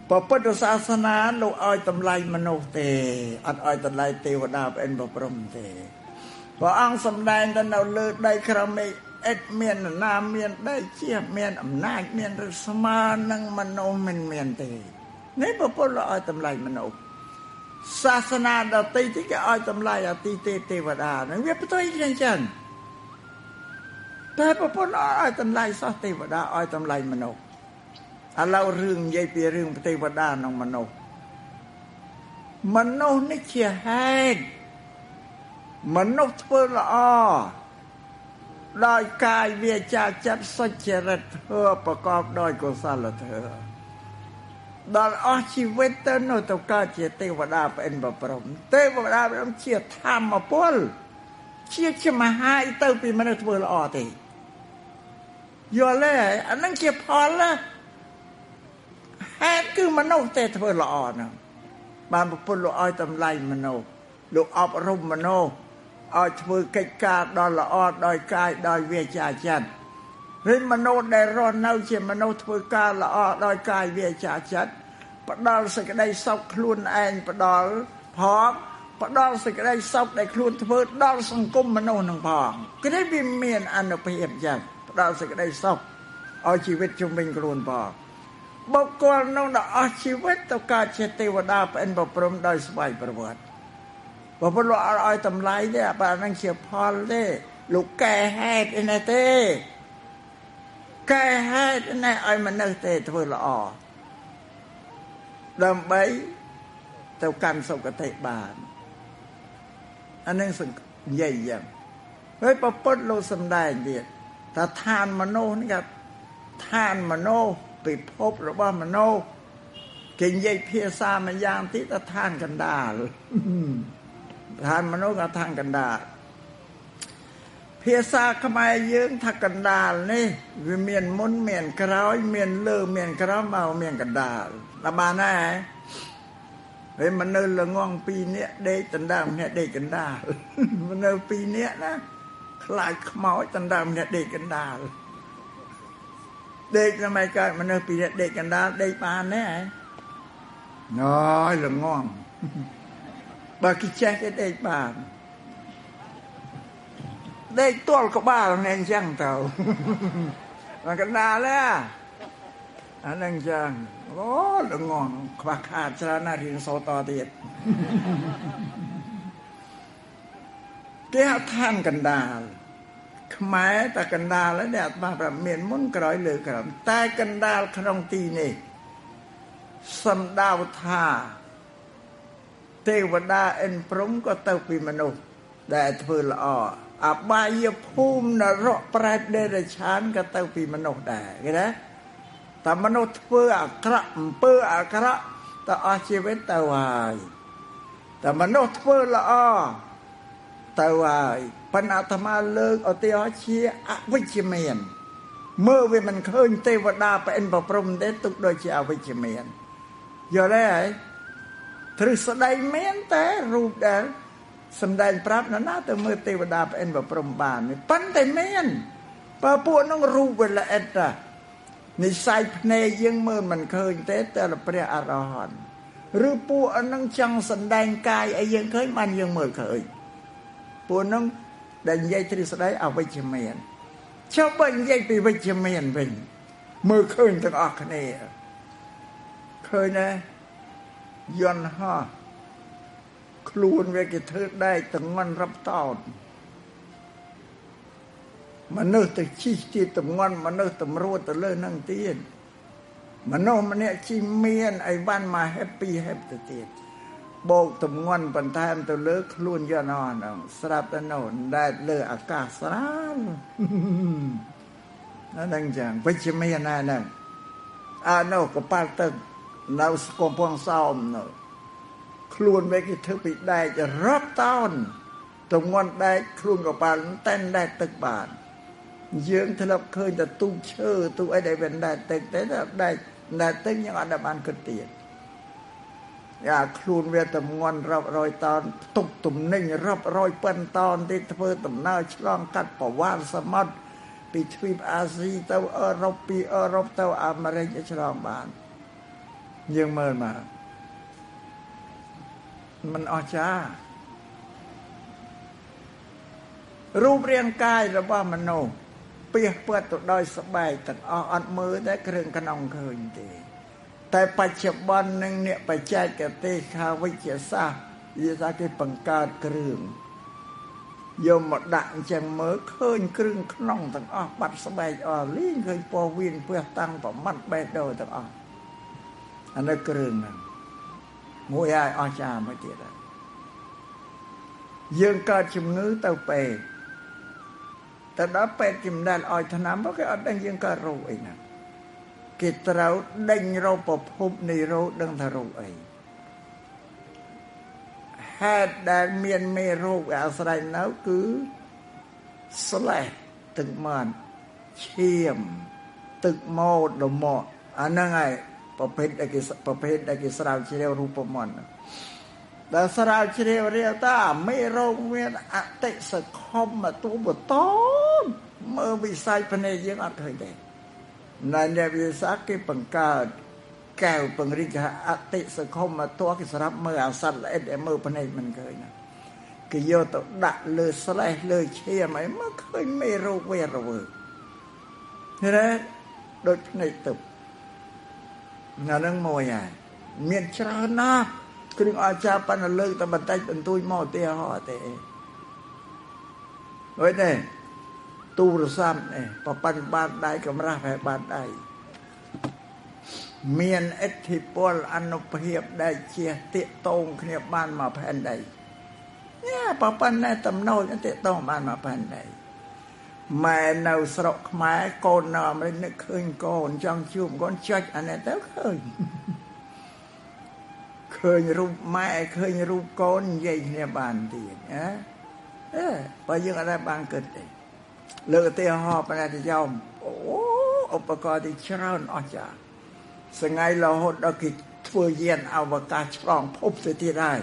พระพุทธศาสนาលោកឲ្យតម្លៃមនុស្សទេអត់ឲ្យតម្លៃទេវតាប្អិនប្រព្រំទេព្រះអង្គសម្ដែងទៅនៅលើដីក្រមេអិតមានណាមានដីជាមានអំណាចមានរស្មានឹងមនុស្សមិនមានទេនេះព្រះពុទ្ធឲ្យតម្លៃមនុស្សសាសនាដទៃទីគេឲ្យតម្លៃអតិទេវតានឹងវាផ្ទុយគ្នាចឹងតែព្រះពុទ្ធឲ្យតម្លៃសោះទេវតាឲ្យតម្លៃមនុស្សឥឡូវរឿងនិយាយពីរឿងទេវតានិងមនុស្សនេះជាហេតុមនុស្សធ្វើល្អដោយកាយវាចាចិត្តសុចរិតធ្វើប្រកបដោយកុសលធម៌ដល់អស់ជីវិតទៅនៅទៅកើតជាទេវតាប្អិនប្រព្រំទេវតាប្អិនជាធម្មពលជាមហាទៅពីមនុស្សធ្វើល្អទេយល់ទេអានឹងជាផលហេតុគឺមនុស្សតែធ្វើល្អហ្នឹងបានប្រពន្ធលោកឲ្យតម្លៃមនុស្សលោកអប់រំមនុស្សឲ្យធ្វើកិច្ចការដ៏ល្អដោយកាយដោយវាចាចិត្តឬមនុស្សដែលរស់នៅជាមនុស្សធ្វើការល្អដោយកាយវាចាចិត្តផ្ដល់សេចក្តីសុខខ្លួនឯងផ្ដល់ផងផ្ដល់សេចក្តីសុខដែលខ្លួនធ្វើដល់សង្គមមនុស្សនឹងផងគឺនេះវាមានអនុភាពចឹងផ្ដល់សេចក្តីសុខឲ្យជីវិតជុំវិញខ្លួនផងបុគ្គលនោះដល់អស់ជីវិតទៅកើតជាទេវតាប្អិនប្រព្រំដោយស្វ័យប្រវត្តិបើពុទ្ធលោកឲ្យតម្លៃទេអានឹងជាផលទេលោកកែហេតុឯនេះទេកែហេតុនេះឲ្យមនុស្សទេធ្វើល្អដើម្បីទៅកាន់សុគតិបានអានឹងនិយាយយ៉ាងហើយប្រពុតលោកសំដែងទៀតថាឋានមនុស្សនេះក៏ឋានមនុស្សពិភពរបស់មនុស្សគេនិយាយភាសាមួយយ៉ាងទៀតថាឋានកណ្ដាលឋានមនុស្សក៏ឋានកណ្ដាលភាសាខ្មែរយើងថាកណ្ដាលនេះវាមានមុនមានក្រោយមានលើមានក្រោមមកមានកណ្ដាលដល់បានហើយហើយមនុស្សល្ងង2នាក់ដេកដណ្ដើមម្នាក់ដេកកណ្ដាលមនុស្ស2នាក់ណាខ្លាចខ្មោចដណ្ដើមម្នាក់ដេកកណ្ដាលដេកសម័យកើតមនុស្ស2នាក់ដេកកណ្ដាលដេកបានទេណយល្ងងបើគេចេះគេដេកបានដេកទាល់ក្បាលនេះអញ្ចឹងទៅមកកណ្ដាលអានឹងអញ្ចឹងអូល្ងងខ្វះខាតច្រើនណាស់រៀនសូត្រតទៀតគេហៅឋានកណ្ដាលខ្មែរតែកណ្ដាលនេះអាត្មាប្រាប់មានមុនក្រោយលើក្រោមតែកណ្ដាលក្នុងទីនេះសំដៅថាទេវតាអិនព្រំក៏ទៅពីមនុស្សដែលធ្វើល្អអបាយភូមិនរកប្រែតដេរឆានក៏ទៅពីមនុស្សដែរឃើញទេតែមនុស្សធ្វើអាក្រក់អំពើអាក្រក់ទៅអស់ជីវិតទៅហើយតែមនុស្សធ្វើល្អទៅហើយប៉ុន្តែអាត្មាលើកឧទាហរណ៍ជាអវិជ្ជមានមើលវាមិនឃើញទេវតាប្អិនប្រព្រំទេទុកដូចជាអវិជ្ជមានយល់ទេហើយទ្រឹស្ដីមានតែរូបដែលសម្ដែងប្រាប់ណាទៅមើលទេវតាប្អិនប្រព្រំបានប៉ុន្តែមានបើពួកនោះរូបវាល្អិតនិស័យភ្នែកយើងមើលមិនឃើញទេតែព្រះអរហន្តឬពួកនឹងចង់សម្ដែងកាយឲ្យយើងឃើញបានយើងមើលឃើញពួកនោះដែលនិយាយទ្រឹស្ដីអវិជ្ជមានចុះបើនិយាយពីវិជ្ជមានវិញមើលឃើញទាំងអស់គ្នាឃើញទេយន្តហោះខ្លួនវាគេធ្វើដែកទាំងងន់រាប់តោនមនុស្សទៅជិះទីទាំងងន់មនុស្សតម្រួតទៅលើនឹងទៀតមនុស្សម្នាក់ជិះមានអីវ៉ាន់មក happy ទៅទៀតបោកទាំងងន់បន្ថែមទៅលើខ្លួនយន្តហោះហ្នឹងស្រាប់តែនៅដែកលើអាកាសស្រាលហ្នឹងចឹងវិជ្ជមានណាស់ហ្នឹងនៅកប៉ាល់ទឹកនៅកំពង់សោមនៅខ្លួនវាគេធ្វើពីដែករាប់តោនទម្ងន់ដែកខ្លួនកប៉ាល់តែនដែកទឹកបានយើងធ្លាប់ឃើញតែទូកឈើទូកអីដែលវាដែកទឹកទេដែកទឹកយើងអត់បានគិតទៀតយ៉ាខ្លួនវាទម្ងន់រាប់រយតោនទុកទំនិញរាប់រយប៉ិនតោនទៀតធ្វើដំណើរឆ្លងកាត់ប្រវត្តិសមុទ្រពីទ្វីបអាស៊ីទៅអឺរ៉ុបពីអឺរ៉ុបទៅអាមេរិកឆ្លងបាន យើងមើលមកมันអស្ចារ្យរូបរាងកាយរបស់មនុស្សពីពិតទៅដោយស្បែកទាំងអស់អត់មើលតែគ្រឿងក្នុងឃើញទេតែបច្ចុប្បន្ននឹងអ្នកបច្ចេកទេសខាងវិទ្យាសាស្ត្រនិយាយថាគេបង្កើតគ្រឿងយកមកដាក់អញ្ចឹងមើលឃើញគ្រឿងក្នុងទាំងអស់បាត់ស្បែកអស់លីងឃើញពោះវៀនពះតាំងប្រមាត់បេះដូងទាំងអស់អានោះគ្រឿងហ្នឹងមួយហើយអស្ចារ្យមួយទៀតយើងកើតជំងឺទៅពេទ្យតែដល់ពេទ្យជំនាញឲ្យថ្នាំគេអត់ដឹងយើងកើតរោគអីណាគេត្រូវដេញរកប្រភពនៃរោគដឹងថារោគអីហេតុដែលមានមេរោគអាស្រ័យនៅគឺស្លេះទឹកមាត់ឈាមទឹកម៉ូតដមាស់អាហ្នឹងហើយប្រភេទដែលគេស្រាវជ្រាវរូបមន្តដែលស្រាវជ្រាវរៀបថាមេរោគមានអតិសង្ខុមមកទូបតនមើលវិស័យភ្នែកយើងអត់ឃើញទេនៅអ្នកវិទ្យាសាស្ត្រគេបង្កើតកែវពង្រីកអតិសង្ខុមមកតគេសម្រាប់មើលអាសត្វល្អិតដែលមើលភ្នែកមិនឃើញណាគេយកទៅដាក់លើស្លេះលើឈាមអីមកឃើញមេរោគវារវើកណាដូចភ្នែកទឹកនៅនឹងមួយហើយមានច្រើនណាស់គ្រឿងអស្ចារ្យប៉ុន្តែលើកតែបន្តិចបន្តួចមកទេហត់ទេហើយទេទូរស័ព្ទនេះប្រព័ន្ធបាតដៃកម្រាស់ហើយបាតដៃមានឥទ្ធិពលអនុភាពដែលជាតាកតងគ្នាបានមកផែនដីញ៉ាប្រព័ន្ធនេះតំណូលតាកតងបានមកផែនដីម៉ែនៅស្រុកខ្មែរកូននៅអាមេរិកនឹកឃើញកូនចង់ជួបកូនចុចអានេះទៅឃើញរូបម៉ែឃើញរូបកូននិយាយគ្នាបានទៀតណាបើយើងអត់បានគិតទេលើកឧទាហរណ៍បណ្ឌិតយោមឧបករណ៍ទីច្រើនអស្ចារ្យសងៃរហូតដល់គេធ្វើយានអវកាសឆ្លងភពទៅទៀតហើយ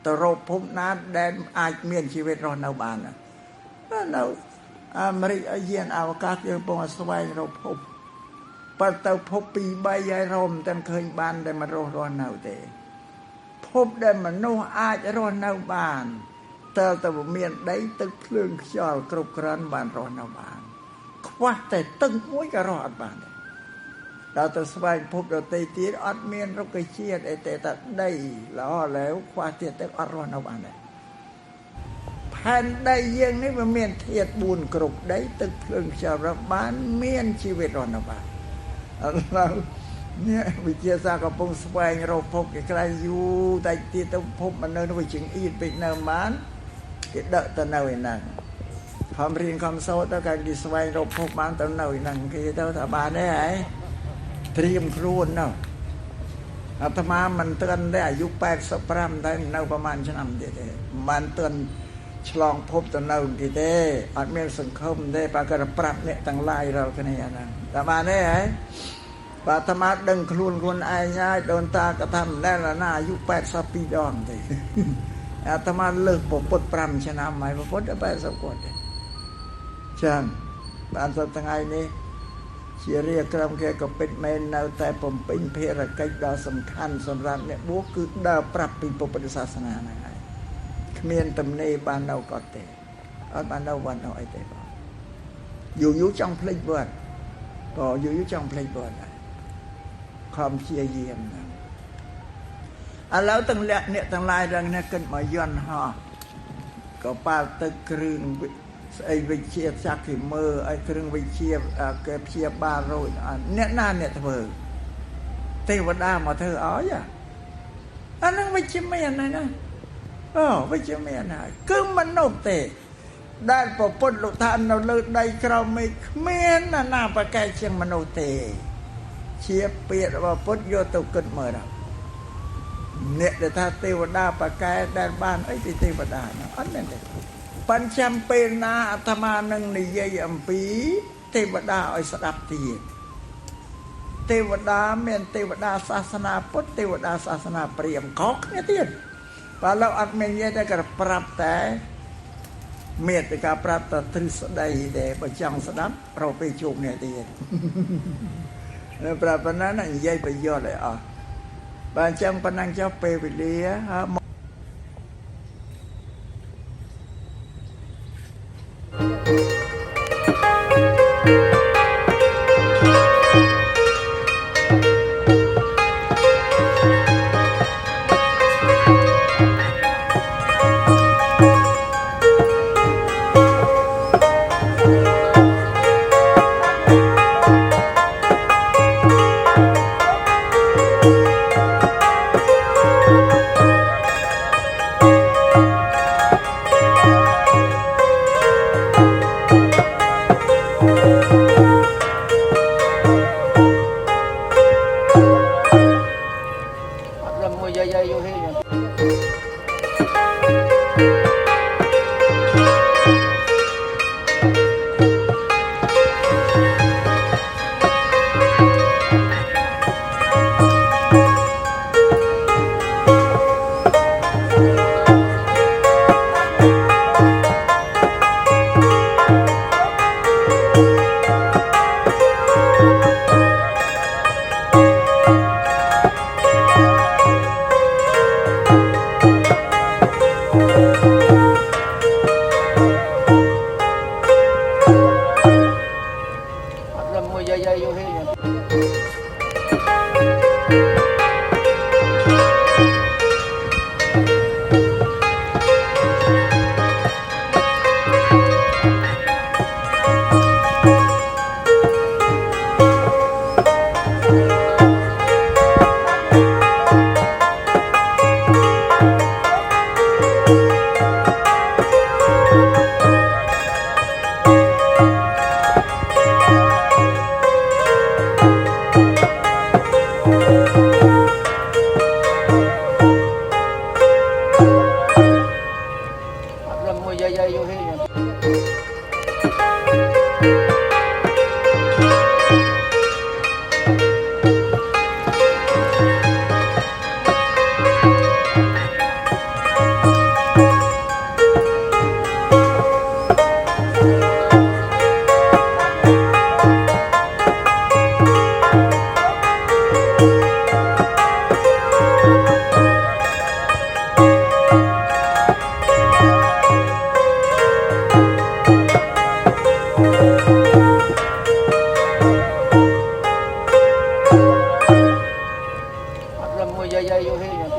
ទៅរកភពណាដែលអាចមានជីវិតរស់នៅបាននៅអាមេរិកយានអវកាសគេកំពុងស្វែងរកភពប៉ុន្តែភព2 3ហើយរមតែឃើញបានតែមករស់នៅទេភពដែលមនុស្សអាចរស់នៅបានតើតើមានដីទឹកភ្លើងខ្យល់គ្រប់គ្រាន់បានរស់នៅបានខ្វះតែទឹកមួយក៏រស់អត់បានដែរដល់ទៅស្វែងភពដទៃទៀតអត់មានរុក្ខជាតិអីទេតែដីល្អแล้วខ្វះទៀតទឹកអត់រស់នៅបានដែរផែនដីយើងនេះវាមានធាតុ4គ្រប់ដីទឹកភ្លើងខ្យល់របស់បានមានជីវិតរស់នៅបានឥឡូវនេះវិទ្យាសាស្ត្រកំពុងស្វែងរកភពគេខ្លាចយូរតែទៀតទៅភពមិននៅវាជាងអ៊ីតពេកនៅបានគេដឹកទៅនៅឯហ្នឹងខំរៀនខំសូត្រទៅគេស្វែងរកភពបានទៅនៅឯហ្នឹងគេទៅថាបានទេហ៎ត្រៀមខ្លួននៅអាត្មាមិនទាន់ទេអាយុ85តែនៅប្រហែលឆ្នាំទៀតទេមិនទាន់ឆ្លងភពទៅនៅទៀតទេអត់មានសង្ឃឹមទេបើគាត់ប្រាប់អ្នកទាំងឡាយរាល់គ្នាហ្នឹងតែបានទេហ៎បាទអាត្មាដឹងខ្លួនឯងហើយដូនតាក៏ថាមិនដែលណាអាយុ82ដងទេអាត្មាលើកពុទ្ធ5ឆ្នាំហើយពុទ្ធ80គាត់ទេចឹងបានសប្តាហ៍ថ្ងៃនេះជារាក្រុមគេក៏ពិតមែននៅតែបំពេញភារកិច្ចដ៏សំខាន់សម្រាប់អ្នកបួសគឺដើរប្រាប់ពីពុទ្ធសាសនាហ្នឹងហើយគ្មានទំនេរបាននៅក៏ទេអត់បាននៅវត្តនៅអីទេបងយូរចង់ភ្លេចវត្តក៏យូរចង់ភ្លេចវត្តដែរខំព្យាយាមណាឥឡូវទាំងលក្ខអ្នកទាំងឡាយរងនេះគិតមកយន្តហោះក៏ប៉ាល់ទឹកគ្រឿងស្អីវិជាចាក់គេមើលឲ្យគ្រឿងវិជាគេព្យាបាលរោគអ្នកណាអ្នកធ្វើទេវតាមកធ្វើឲ្យអានឹងវិជាមានហើយណាវិជាមានហើយគឺមនុស្សទេដែលប្រពុតលោកថានៅលើដីក្រោមមេឃគ្មានណាប្រកែកជាងមនុស្សទេជាពាក្យរបស់ពុទ្ធយកទៅគិតមើលដល់អ្នកដែលថាទេវតាប្រកែដែលបានអីពីទេវតាហ្នឹងអត់មែនទេបញ្ចាំពេលណាអាត្មានឹងនិយាយអំពីទេវតាឲ្យស្ដាប់ទៀតទេវតាមានទេវតាសាសនាពុទ្ធទេវតាសាសនាព្រាហ្មណ៍ខុសគ្នាទៀតបើលោកអត់មាននិយាយតែក៏ប្រាប់តែមេត្តាប្រាប់តែទ្រឹស្ដីដែរបើចង់ស្ដាប់រកពេលជួបគ្នាទៀតប្រាប់ប៉ុណ្ណានិយាយប្រយោជន៍ឲ្យអស់ bạn chẳng bạn năng cho bề về lía Alam mo, yayayohin yan.